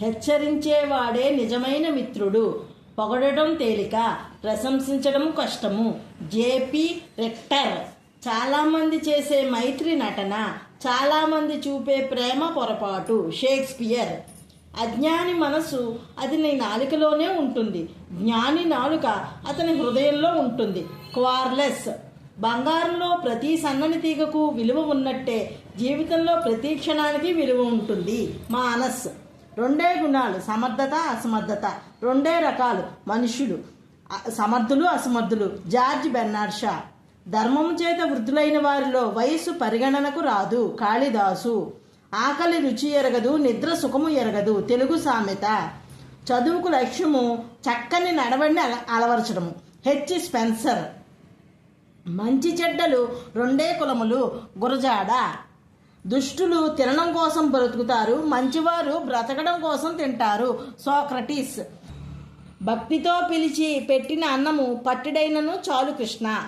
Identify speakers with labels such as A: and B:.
A: హెచ్చరించేవాడే నిజమైన మిత్రుడు. పొగడటం తేలిక, ప్రశంసించడం కష్టము. JP Richter. చాలామంది చేసే మైత్రి నటన, చాలామంది చూపే ప్రేమ పొరపాటు. షేక్స్పియర్. అజ్ఞాని మనసు అది నీ నాలుకలోనే ఉంటుంది, జ్ఞాని నాలుక అతని హృదయంలో ఉంటుంది. క్వార్లెస్. బంగారంలో ప్రతి సన్నని తీగకు విలువ ఉన్నట్టే జీవితంలో ప్రతి క్షణానికి విలువ ఉంటుంది. మానస్. రెండే గుణాలు, సమర్థత అసమర్థత. రెండే రకాలు మనుషులు, సమర్థులు అసమర్థులు. George Bernard Shah. ధర్మము చేత వృద్ధులైన వారిలో వయస్సు పరిగణనకు రాదు. కాళిదాసు. ఆకలి రుచి ఎరగదు, నిద్ర సుఖము ఎరగదు. తెలుగు సామెత. చదువుకు లక్ష్యము చక్కని నడవడిని అలవరచడము. H Spencer. మంచి చెడ్డలు రెండే కులములు. గురజాడ. దుష్టులు తినడం కోసం బ్రతుకుతారు, మంచివారు బ్రతకడం కోసం తింటారు. సోక్రటీస్. భక్తితో పిలిచి పెట్టిన అన్నము పట్టిడైనను చాలు కృష్ణ.